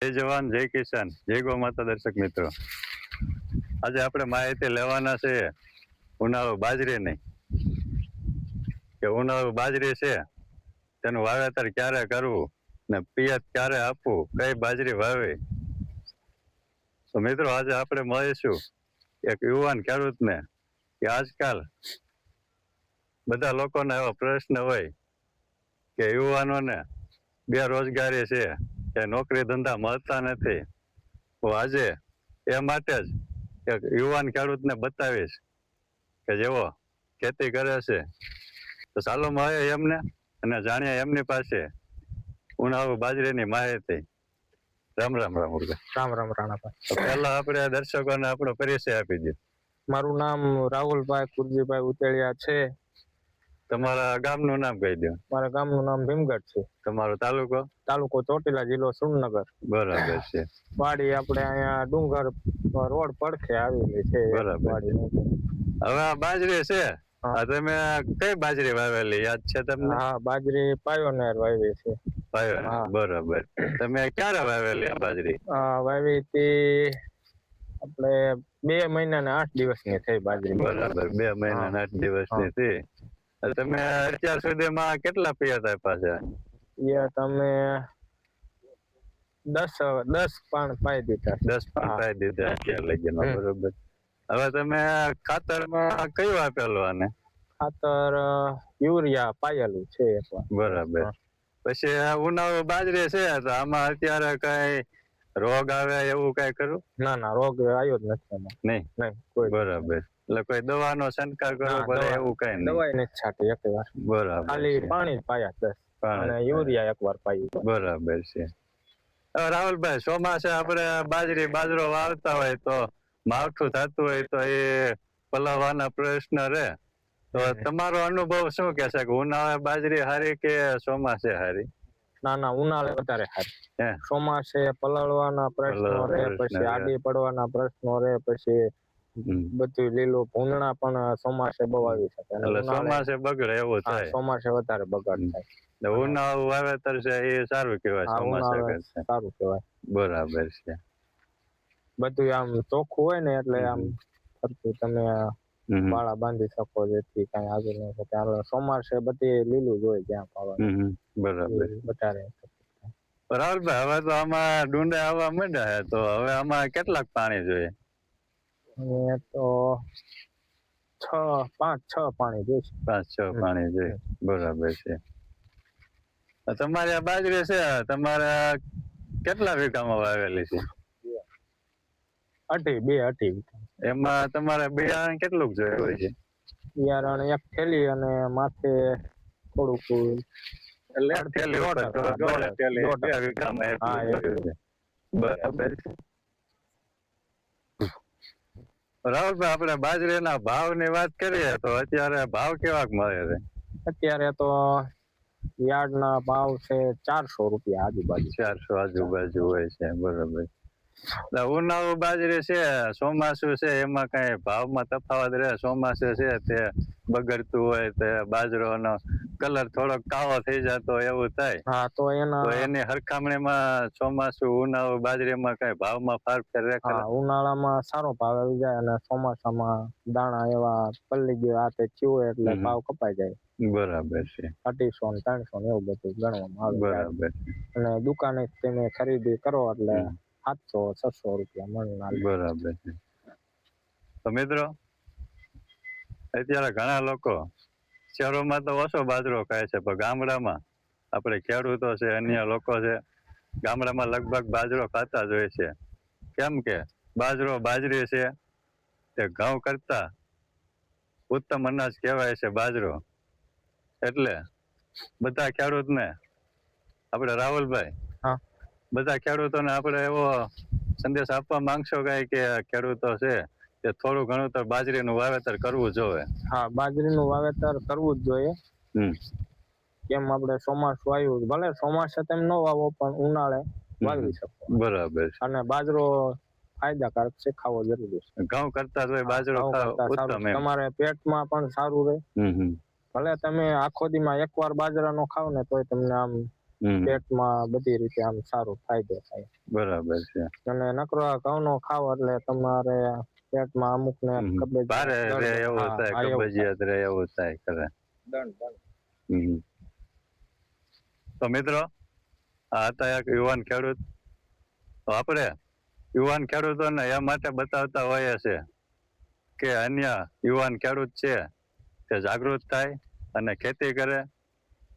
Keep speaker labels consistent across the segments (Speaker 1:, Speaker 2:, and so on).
Speaker 1: જય જવાન જય કિસાન જય ગૌ માતા. દર્શક મિત્રો, આજે આપણે માહિતી લેવાના છે ઉનાળુ બાજરી ની, કે ઉનાળુ બાજરી છે તેનું વાવેતર ક્યારે કરવું ને પિયત ક્યારે આપવું, કઈ બાજરી વાવી. તો મિત્રો, આજે આપણે મળીશું એક યુવાન ખેડૂતને કે આજકાલ બધા લોકોને એવો પ્રશ્ન હોય કે યુવાનોને બેરોજગારી છે કે નોકરી ધંધા મળતા નથી. તો આજે એ માટે જ એક યુવાન ખેડૂતને બતાવીશ કે જેઓ ખેતી કરે છે. તો ચાલો મળે એમને અને જાણીએ એમની પાસે ઉનાળુ બાજરીની માહિતી. રામ રામ રામ મુરગા.
Speaker 2: રામ રામ રાણાભાઈ.
Speaker 1: તો પહેલા આપણે દર્શકોને આપણો પરિચય આપી દઈએ.
Speaker 2: મારું નામ રાહુલભાઈ કુરજીભાઈ ઉતેડિયા છે.
Speaker 1: તમારા ગામનું નામ કહી દો.
Speaker 2: મારા ગામનું નામ ભીમગઢ છે.
Speaker 1: તમારો તાલુકો?
Speaker 2: તાલુકો ચોટીલા, જિલ્લો સુરનગર.
Speaker 1: બરાબર છે.
Speaker 2: વાડી આપણે અહીંયા ડુંગર રોડ પડખે આવેલી છે.
Speaker 1: બરાબર. હવે આ બાજરી છે, તમે કઈ બાજરી વાવેલી યાદ છે તમને?
Speaker 2: હા, બાજરી પાયોનેર વાવી છે.
Speaker 1: બરાબર. તમે ક્યારે વાવેલી આ બાજરી?
Speaker 2: વાવી હતી આપણે 2 મહિના ને 8 દિવસની થઈ બાજરી.
Speaker 1: બરાબર, 2 મહિના ને 8 દિવસની થઈ. તમે અત્યાર સુધીમાં કેટલા પિયત આપ્યા છે?
Speaker 2: પિયત અમે 10 પાણ પાઈ દીધા.
Speaker 1: 10 પાણ પાઈ દીધા અત્યાર લગીમાં. બરોબર. હવે તમે ખાતરમાં કયું આપેલું આને?
Speaker 2: ખાતર યુરિયા પાયેલું છે.
Speaker 1: બરાબર. પછી ઉનાળુ બાજરી છે તો આમાં અત્યારે કઈ રોગ આવે એવું કઈ કરું?
Speaker 2: ના, રોગ આવ્યો જ નથી એમાં.
Speaker 1: નહીં કોઈ. બરાબર. એટલે કોઈ દવાનો છંટકાવ કરવો પડે એવું કઈ નહીં?
Speaker 2: દવાઈ નથી છાંટી એક વાર.
Speaker 1: બરાબર.
Speaker 2: ખાલી પાણી પાયા 10 અને યુરિયા એક વાર પાયું.
Speaker 1: બરાબર છે. હવે રાહુલભાઈ, ચોમાસે આપણે બાજરો વાવતા હોય તો માવઠું થતું હોય તો એ પલાવવાના પ્રશ્ન રહે. તો તમારો અનુભવ શું કે છે કે ઉનાળે બાજરી હારી કે ચોમાસે હારી?
Speaker 2: ના, ઉનાળે વધારે હારી. ચોમાસે પલાળવાના પ્રશ્નો રહે, પછી આડી પડવાના પ્રશ્નો રહે, પછી બધું લીલું ભૂંગણા પણ ચોમાસે બહુ આવી શકે.
Speaker 1: એટલે ચોમાસે બગડે એવું થાય.
Speaker 2: ચોમાસે વધારે બગાડ થાય.
Speaker 1: ઉનાળુ વાવેતર છે એ સારું કેવાય, ચોમાસે
Speaker 2: સારું કેવાય.
Speaker 1: બરાબર છે.
Speaker 2: બધું આમ ચોખ્ખું હોય ને એટલે આમ ફરતું તમે વાળા બાંધી શકો, જેથી કઈ આગળ ન શકે. ચોમાસે બધી લીલું જ હોય જ્યાં પાવાનું.
Speaker 1: બરાબર.
Speaker 2: વધારે.
Speaker 1: રાહુલભાઈ, હવે તો આમાં ડુંડા આવવા માંડ્યા છે, તો હવે આમાં કેટલાક પાણી જોઈએ?
Speaker 2: તો 5-6 પાણી જોઈએ.
Speaker 1: 5-6 પાણી જોઈએ. બરાબર છે. તમારી આ બાજરી છે, તમારે કેટલા વીઘામાં વાવેલી છે?
Speaker 2: 2 વીઘા.
Speaker 1: એમાં તમારે બિયારણ કેટલું જોઈએ હોય છે?
Speaker 2: બિયારણ 1 થેલી અને માથે થોડુંક
Speaker 1: બરાબર. રાહુલભાઈ, આપણે બાજરીના ભાવની વાત કરીએ તો અત્યારે ભાવ કેવાક મળે છે?
Speaker 2: અત્યારે તો યાર્ડના ભાવ છે 400 રૂપિયા આજુબાજુ.
Speaker 1: 400 આજુબાજુ હોય છે. બરાબર. ઉનાળુ બાજરી છે, ચોમાસું છે, એમાં કઈ ભાવમાં તફાવત રહે? ચોમાસુ છે તે બગડતું હોય, તે બાજરોનો કલર થોડોક કાળો થઈ જતો એવું થાય.
Speaker 2: હા, તો
Speaker 1: એની હરખામણીમાં ચોમાસું ઉનાળુ બાજરીમાં કઈ ભાવમાં ફેર રહે?
Speaker 2: ઉનાળામાં સારો ભાવ આવી જાય અને ચોમાસામાં દાણા એવા પલ્લી ગયા હાથે થયું એટલે ભાવ કપાઈ જાય.
Speaker 1: બરાબર છે.
Speaker 2: 250 300 એવું બધું ગણવામાં આવે.
Speaker 1: બરાબર.
Speaker 2: અને દુકાને તમે ખરીદી કરો એટલે 700-600 રૂપિયા મણ.
Speaker 1: બરાબર છે. તો મિત્રો, અત્યારે ઘણા લોકો શહેરોમાં તો ઓછો બાજરો ખાય છે, પણ ગામડામાં આપણે ખેડૂતો છે, અન્ય લોકો છે, ગામડામાં લગભગ બાજરો ખાતા જ હોય છે. કેમ કે બાજરી છે તે ઘઉં કરતા ઉત્તમ અનાજ કહેવાય છે બાજરો. એટલે બધા ખેડૂતને આપણે રાહુલભાઈ, બધા ખેડૂતોને આપણે એવો સંદેશ આપવા માંગશો કઈ કે ખેડૂતો છે તે થોડું ઘણું તો બાજરીનું વાવેતર કરવું જોઈએ?
Speaker 2: હા, બાજરીનું વાવેતર કરવું જ જોઈએ. કેમ આપણે ચોમાસું આવ્યું, ભલે ચોમાસે તેમ ન વાવો પણ ઉનાળે વાવી શકો.
Speaker 1: બરાબર.
Speaker 2: અને બાજરો ફાયદાકારક છે, ખાવો જરૂરી છે.
Speaker 1: ઘઉં કરતા બાજરો
Speaker 2: તમારે પેટમાં પણ સારું રહે. ભલે તમે આખો દીમાં 1 વાર બાજરાનો ખાવ ને તોય તમને આમ પેટમાં બધી રીતે આમ સારું ફાયદો થાય.
Speaker 1: બરાબર છે.
Speaker 2: અને નકરો આ ઘઉંનો ખાવ એટલે તમારે પેટમાં અમુક ને
Speaker 1: ભારે રહે એવું થાય, કબજિયાત રહે એવું થાય ખરે. તો મિત્રો આ હતા એક યુવાન ખેડૂત. તો આપણે યુવાન ખેડૂતોને એ માટે બતાવતા હોઈએ છે કે અન્ય યુવાન ખેડૂત છે તે જાગૃત થાય અને ખેતી કરે.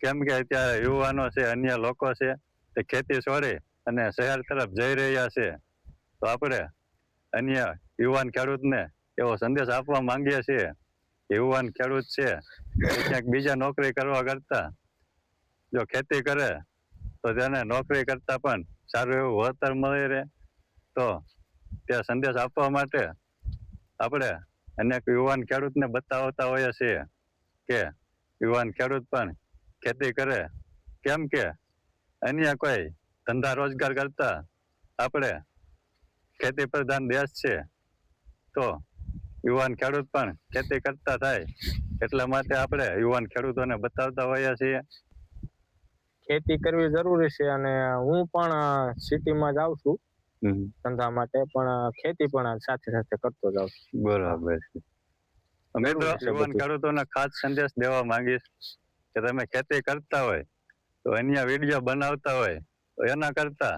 Speaker 1: કેમ કે અત્યારે યુવાનો છે, અન્ય લોકો છે તે ખેતી છોડી અને શહેર તરફ જઈ રહ્યા છે. તો આપણે અન્ય યુવાન ખેડૂતને એવો સંદેશ આપવા માંગીએ છીએ કે યુવાન ખેડૂત છે ક્યાંક બીજા નોકરી કરવા કરતા જો ખેતી કરે તો તેને નોકરી કરતા પણ સારું એવું વળતર મળી રહે. તો તે સંદેશ આપવા માટે આપણે અનેક યુવાન ખેડૂતને બતાવતા હોઈએ છીએ કે યુવાન ખેડૂત પણ ખેતી કરે. કેમ કે અન્ય કોઈ ધંધા રોજગાર કરતા આપણે ખેતી પ્રધાન દેશ છે, તો યુવાન ખેડૂત પણ ખેતી કરતા થાય એટલા માટે આપણે યુવાન ખેડૂતોને બતાવતા હોઈએ છીએ.
Speaker 2: ખેતી કરવી જરૂરી છે અને હું પણ સિટીમાં જાઉં છું ધંધા માટે, પણ ખેતી પણ સાથે સાથે કરતો જાઉં છું.
Speaker 1: બરાબર છે. મિત્રો યુવાન ખેડૂતોને ખાસ સંદેશ દેવા માંગીશ કે તમે ખેતી કરતા હોય તો અન્ય વિડીયો બનાવતા હોય તો એના કરતા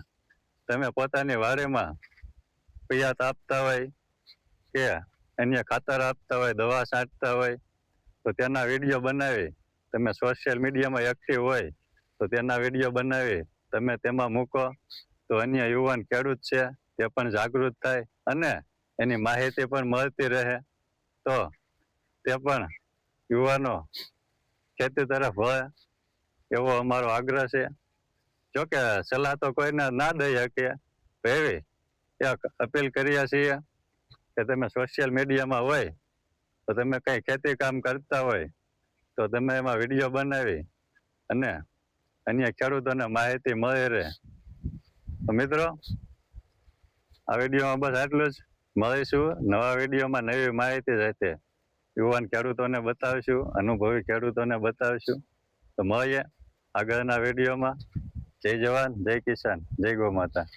Speaker 1: તમે પોતાની વાડીમાં પિયાત આપતા હોય કે અન્ય ખાતર આપતા હોય, દવા છાંટતા હોય તો તેના વિડીયો બનાવી તમે સોશિયલ મીડિયામાં એક્ટિવ હોય તો તેના વિડીયો બનાવી તમે તેમાં મૂકો તો અન્ય યુવાન ખેડૂત છે તે પણ જાગૃત થાય અને એની માહિતી પણ મળતી રહે. તો તે પણ યુવાનો ખેતી તરફ વળે એવો અમારો આગ્રહ છે. જોકે સલાહ તો કોઈને ના દઈ શકીએ, એવી એક અપીલ કરીએ છીએ કે તમે સોશિયલ મીડિયામાં હોય તો તમે કંઈ ખેતી કામ કરતા હોય તો તમે એમાં વિડીયો બનાવી અને અન્ય ખેડૂતોને માહિતી મળી રહે. તો મિત્રો આ વિડીયોમાં બસ આટલું જ. મળીશું નવા વિડીયોમાં નવી માહિતી સાથે યુવાન ખેડૂતોને બતાવીશું, અનુભવી ખેડૂતોને બતાવીશું. તો મળીએ આગળના વિડીયોમાં. જય જવાન, જય કિસાન, જય ગૌ માતા.